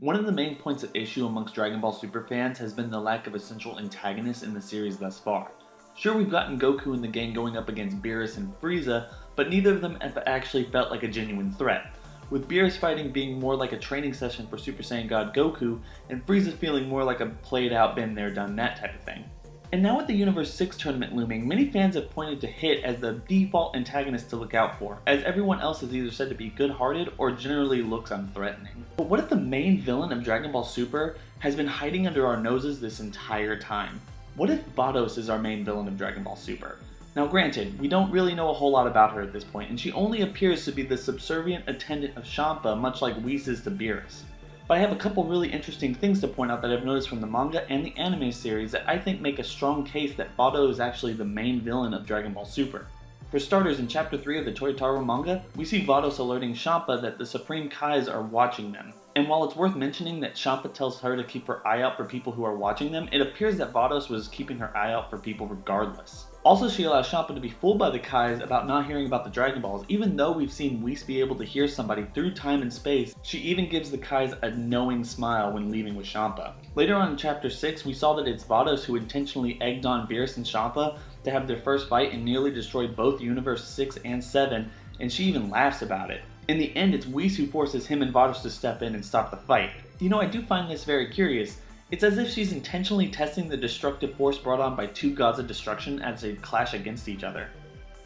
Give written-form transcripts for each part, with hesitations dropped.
One of the main points of issue amongst Dragon Ball Super fans has been the lack of a central antagonist in the series thus far. Sure, we've gotten Goku and the gang going up against Beerus and Frieza, but neither of them have actually felt like a genuine threat, with Beerus fighting being more like a training session for Super Saiyan God Goku, and Frieza feeling more like a played out, been there, done that type of thing. And now with the Universe 6 tournament looming, many fans have pointed to Hit as the default antagonist to look out for, as everyone else is either said to be good-hearted or generally looks unthreatening. But what if the main villain of Dragon Ball Super has been hiding under our noses this entire time? What if Vados is our main villain of Dragon Ball Super? Now granted, we don't really know a whole lot about her at this point, and she only appears to be the subservient attendant of Champa, much like Whis is to Beerus. But I have a couple really interesting things to point out that I've noticed from the manga and the anime series that I think make a strong case that Vados is actually the main villain of Dragon Ball Super. For starters, in Chapter 3 of the Toyotaro manga, we see Vados alerting Champa that the Supreme Kais are watching them. And while it's worth mentioning that Champa tells her to keep her eye out for people who are watching them, it appears that Vados was keeping her eye out for people regardless. Also, she allows Champa to be fooled by the Kais about not hearing about the Dragon Balls. Even though we've seen Whis be able to hear somebody through time and space, she even gives the Kais a knowing smile when leaving with Champa. Later on in Chapter 6, we saw that it's Vados who intentionally egged on Beerus and Champa to have their first fight and nearly destroyed both Universe 6 and 7, and she even laughs about it. In the end, it's Whis who forces him and Vados to step in and stop the fight. You know, I do find this very curious. It's as if she's intentionally testing the destructive force brought on by two gods of destruction as they clash against each other.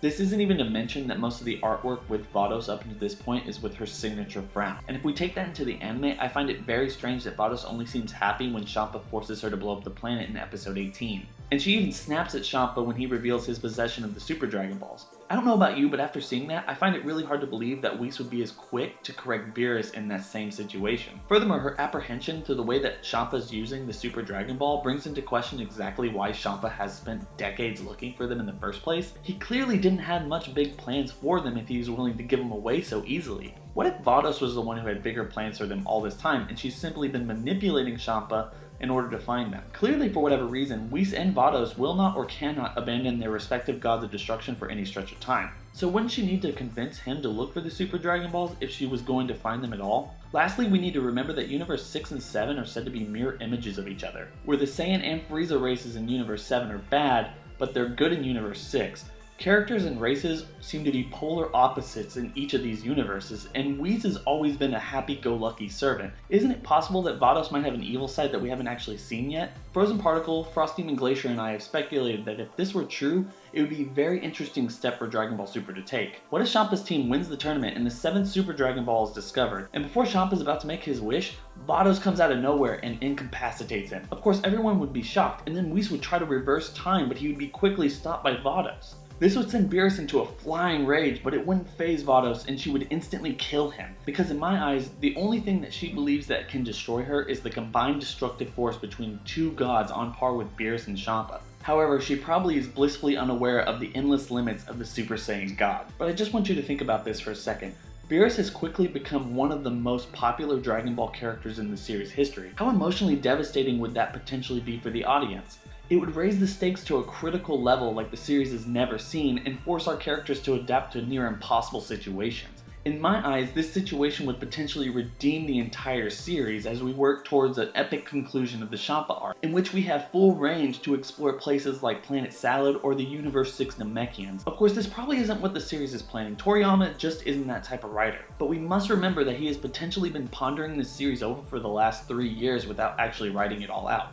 This isn't even to mention that most of the artwork with Vados up to this point is with her signature frown. And if we take that into the anime, I find it very strange that Vados only seems happy when Champa forces her to blow up the planet in episode 18. And she even snaps at Champa when he reveals his possession of the Super Dragon Balls. I don't know about you, but after seeing that, I find it really hard to believe that Whis would be as quick to correct Beerus in that same situation. Furthermore, her apprehension to the way that Champa's using the Super Dragon Ball brings into question exactly why Champa has spent decades looking for them in the first place. He clearly didn't have much big plans for them if he was willing to give them away so easily. What if Vados was the one who had bigger plans for them all this time, and she's simply been manipulating Champa in order to find them? Clearly, for whatever reason, Whis and Vados will not or cannot abandon their respective gods of destruction for any stretch of time. So wouldn't she need to convince him to look for the Super Dragon Balls if she was going to find them at all? Lastly, we need to remember that Universe 6 and 7 are said to be mirror images of each other, where the Saiyan and Frieza races in Universe 7 are bad, but they're good in Universe 6. Characters and races seem to be polar opposites in each of these universes, and Whis has always been a happy-go-lucky servant. Isn't it possible that Vados might have an evil side that we haven't actually seen yet? FrostDemonGlacier, FrostDemonGlacier, and I have speculated that if this were true, it would be a very interesting step for Dragon Ball Super to take. What if Champa's team wins the tournament and the 7th Super Dragon Ball is discovered, and before Champa's about to make his wish, Vados comes out of nowhere and incapacitates him? Of course, everyone would be shocked, and then Whis would try to reverse time, but he would be quickly stopped by Vados. This would send Beerus into a flying rage, but it wouldn't faze Vados and she would instantly kill him. Because in my eyes, the only thing that she believes that can destroy her is the combined destructive force between two gods on par with Beerus and Champa. However, she probably is blissfully unaware of the endless limits of the Super Saiyan God. But I just want you to think about this for a second. Beerus has quickly become one of the most popular Dragon Ball characters in the series' history. How emotionally devastating would that potentially be for the audience? It would raise the stakes to a critical level like the series has never seen and force our characters to adapt to near impossible situations. In my eyes, this situation would potentially redeem the entire series as we work towards an epic conclusion of the Champa arc, in which we have full range to explore places like Planet Salad or the Universe 6 Namekians. Of course, this probably isn't what the series is planning. Toriyama just isn't that type of writer. But we must remember that he has potentially been pondering this series over for the last 3 years without actually writing it all out.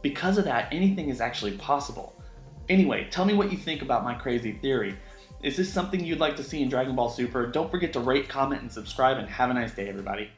Because of that, anything is actually possible. Anyway, tell me what you think about my crazy theory. Is this something you'd like to see in Dragon Ball Super? Don't forget to rate, comment, and subscribe, and have a nice day, everybody.